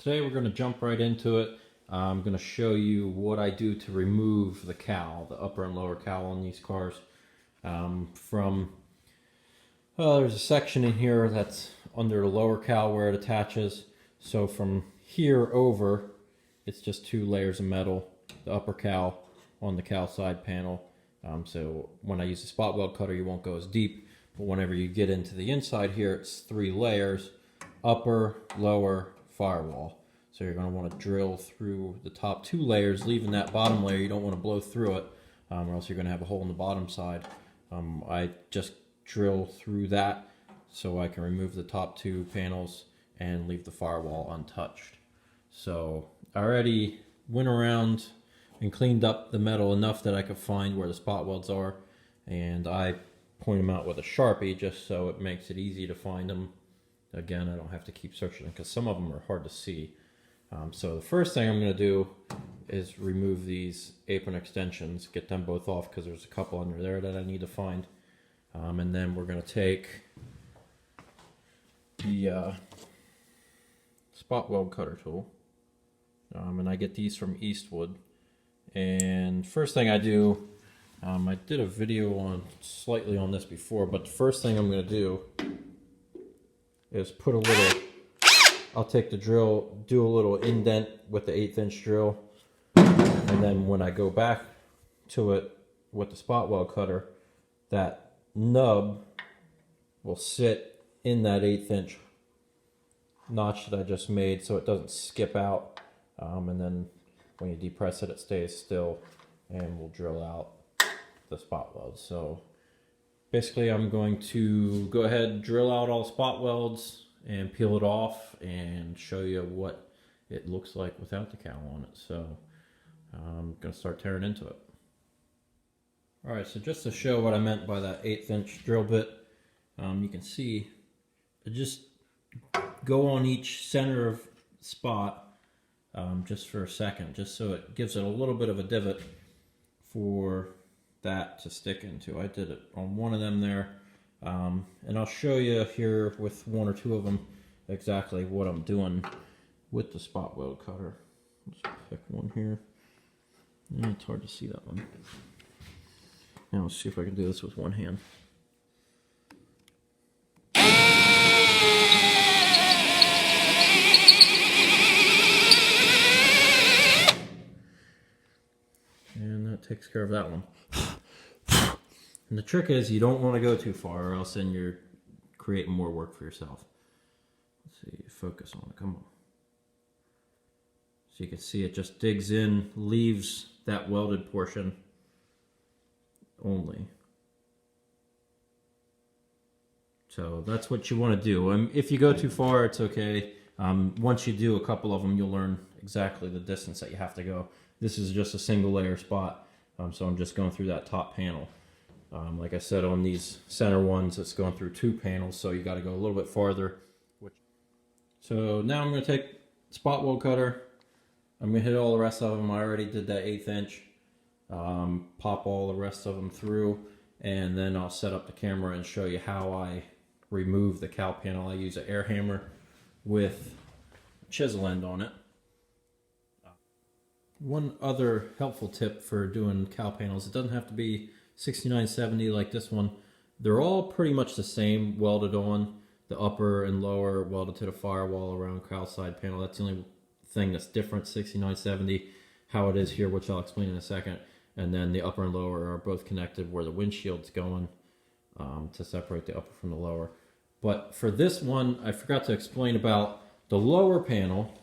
Today we're going to jump right into it. I'm going to show you what I do to remove the cowl, the upper and lower cowl on these cars. There's a section in here that's under the lower cowl where it attaches. So from here over, it's just 2 layers of metal, the upper cowl on the cowl side panel. So when I use the spot weld cutter, you won't go as deep. But whenever you get into the inside here, it's 3 layers, upper, lower, firewall. So you're going to want to drill through the top 2 layers, leaving that bottom layer. You don't want to blow through it, or else you're going to have a hole in the bottom side. I just drill through that so I can remove the top 2 panels and leave the firewall untouched. So I already went around and cleaned up the metal enough that I could find where the spot welds are, and I point them out with a Sharpie just so it makes it easy to find them. Again, I don't have to keep searching because some of them are hard to see. So the first thing I'm going to do is remove these apron extensions, get them both off because there's a couple under there that I need to find. And then we're going to take the spot weld cutter tool. And I get these from Eastwood. And first thing I do, I did a video slightly on this before, but the first thing I'm going to do is put a little, I'll take the drill, do a little indent with the 1/8 inch drill, and then when I go back to it with the spot weld cutter, that nub will sit in that 1/8 inch notch that I just made so it doesn't skip out, and then when you depress it, it stays still, and we'll drill out the spot welds. So basically I'm going to go ahead, drill out all spot welds and peel it off and show you what it looks like without the cowl on it. So I'm going to start tearing into it. Alright, so just to show what I meant by that 1/8 inch drill bit, you can see it just go on each center of spot just for a second, just so it gives it a little bit of a divot for that to stick into. I did it on one of them there, and I'll show you here with 1 or 2 of them exactly what I'm doing with the spot weld cutter. Let's pick one here. Yeah, it's hard to see that one. Now let's see if I can do this with one hand. And that takes care of that one. And the trick is you don't want to go too far, or else then you're creating more work for yourself. Let's see, focus on it, come on. So you can see it just digs in, leaves that welded portion only. So that's what you want to do. If you go too far, it's okay. Once you do a couple of them, you'll learn exactly the distance that you have to go. This is just a single layer spot, so I'm just going through that top panel. Like I said, on these center ones, it's going through 2 panels, so you got to go a little bit farther. So now I'm going to take spot weld cutter. I'm going to hit all the rest of them. I already did that 1/8 inch. Pop all the rest of them through, and then I'll set up the camera and show you how I remove the cowl panel. I use an air hammer with a chisel end on it. One other helpful tip for doing cowl panels, it doesn't have to be 6970 like this one. They're all pretty much the same, welded on. The upper and lower welded to the firewall around cowl side panel. That's the only thing that's different, 6970, how it is here, which I'll explain in a second. And then the upper and lower are both connected where the windshield's going, to separate the upper from the lower. But for this one, I forgot to explain about the lower panel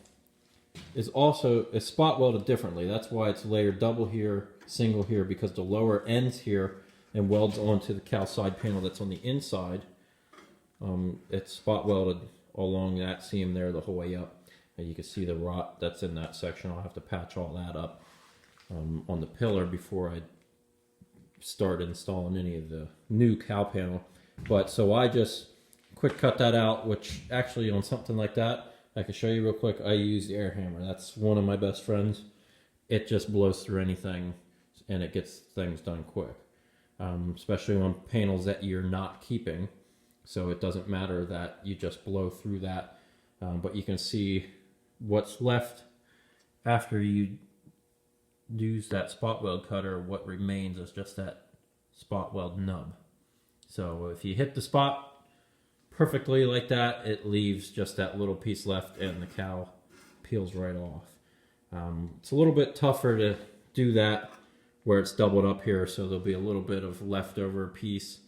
is also spot welded differently. That's why it's layered double here, single here, because the lower ends here and welds onto the cowl side panel that's on the inside. It's spot welded along that seam there the whole way up. And you can see the rot that's in that section. I'll have to patch all that up on the pillar before I start installing any of the new cowl panel. But so I just quick cut that out, which actually on something like that, I can show you real quick. I use the air hammer. That's one of my best friends. It just blows through anything and it gets things done quick, especially on panels that you're not keeping. So it doesn't matter that you just blow through that. But you can see what's left after you use that spot weld cutter, what remains is just that spot weld nub. So if you hit the spot perfectly like that, it leaves just that little piece left and the cowl peels right off. It's a little bit tougher to do that where it's doubled up here, so there'll be a little bit of leftover piece,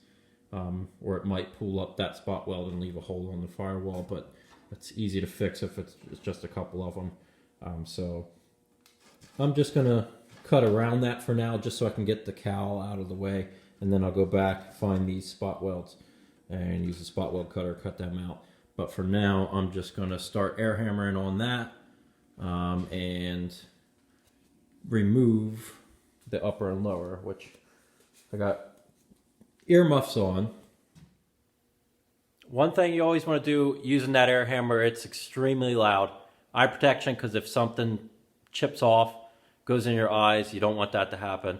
or it might pull up that spot weld and leave a hole on the firewall, but it's easy to fix if it's just a couple of them. So I'm just gonna cut around that for now, just so I can get the cowl out of the way, and then I'll go back, find these spot welds, and use the spot weld cutter, cut them out. But for now, I'm just gonna start air hammering on that, and remove the upper and lower, which I got earmuffs on. One thing you always want to do using that air hammer, it's extremely loud. Eye protection, because if something chips off, goes in your eyes, you don't want that to happen.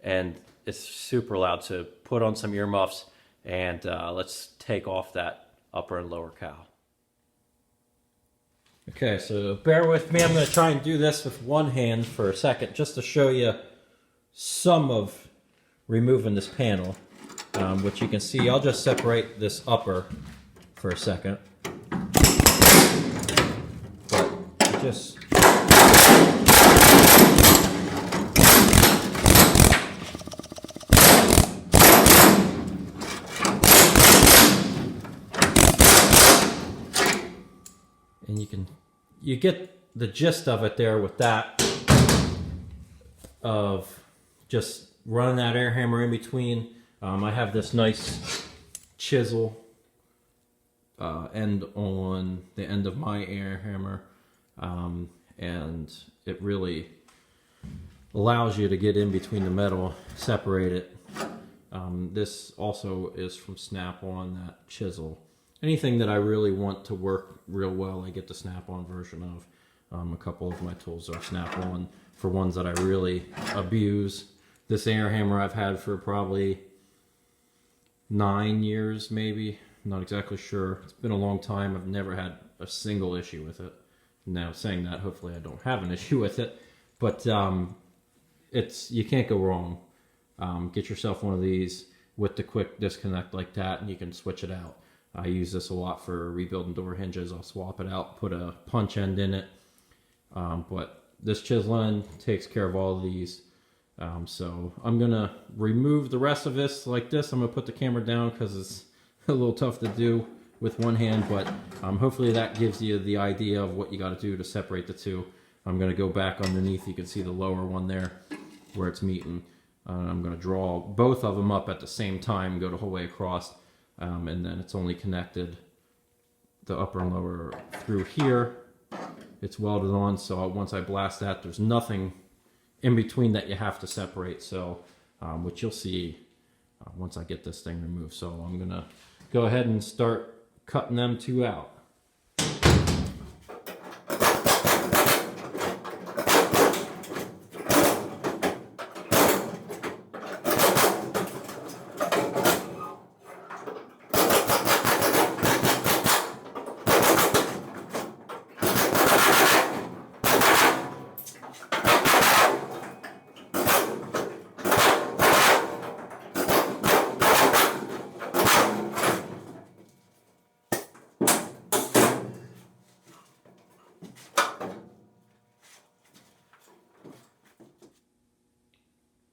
And it's super loud, so put on some earmuffs and let's take off that upper and lower cowl. Okay, so bear with me. I'm going to try and do this with one hand for a second, just to show you some of removing this panel. Which you can see, I'll just separate this upper for a second. But just and you get the gist of it there with that, of just running that air hammer in between. I have this nice chisel end on the end of my air hammer, and it really allows you to get in between the metal, separate it. This also is from Snap-on, that chisel. Anything that I really want to work real well, I get the Snap-on version of. A couple of my tools are Snap-on for ones that I really abuse. This air hammer I've had for probably 9 years, maybe. I'm not exactly sure. It's been a long time. I've never had a single issue with it. Now, saying that, hopefully I don't have an issue with it. But you can't go wrong. Get yourself one of these with the quick disconnect like that, and you can switch it out. I use this a lot for rebuilding door hinges. I'll swap it out, put a punch end in it. But this chisel end takes care of all of these. So I'm gonna remove the rest of this like this. I'm gonna put the camera down because it's a little tough to do with one hand, but hopefully that gives you the idea of what you got to do to separate the two. I'm gonna go back underneath. You can see the lower one there where it's meeting. I'm gonna draw both of them up at the same time, go the whole way across, and then it's only connected the upper and lower through here. It's welded on, so once I blast that, there's nothing in between that you have to separate, so which you'll see once I get this thing removed. So I'm gonna go ahead and start cutting them two out.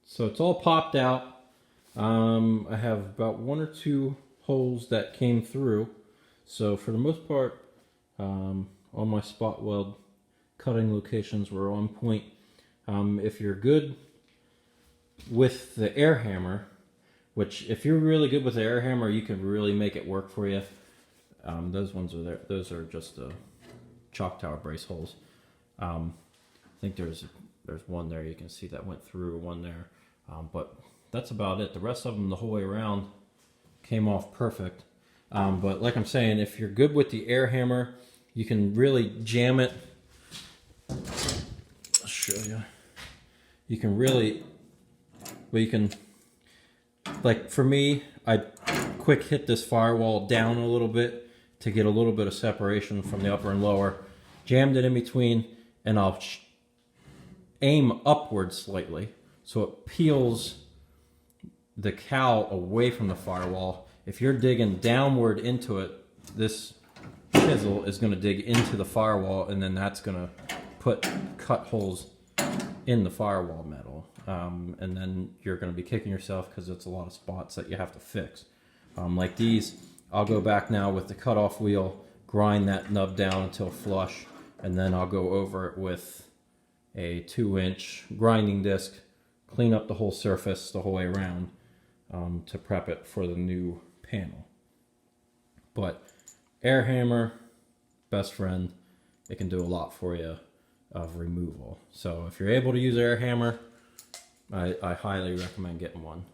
So it's all popped out. I have about 1 or 2 holes that came through. So for the most part, all my spot weld cutting locations were on point. If you're good with the air hammer, which if you're really good with the air hammer, you can really make it work for you. Those ones are there. Those are just chalk tower brace holes. I think there's one there you can see that went through, one there. But that's about it. The rest of them the whole way around came off perfect. But like I'm saying, if you're good with the air hammer, you can really jam it. I'll show you. You can really, like for me, I quick hit this firewall down a little bit to get a little bit of separation from the upper and lower. jammed it in between, and I'll aim upward slightly so it peels the cowl away from the firewall. If you're digging downward into it, this chisel is going to dig into the firewall, and then that's going to cut holes in the firewall metal. And then you're going to be kicking yourself because it's a lot of spots that you have to fix. Like these, I'll go back now with the cutoff wheel, grind that nub down until flush, and then I'll go over it with a 2-inch grinding disc, clean up the whole surface the whole way around to prep it for the new panel. But air hammer, best friend, it can do a lot for you of removal. So if you're able to use air hammer, I highly recommend getting one.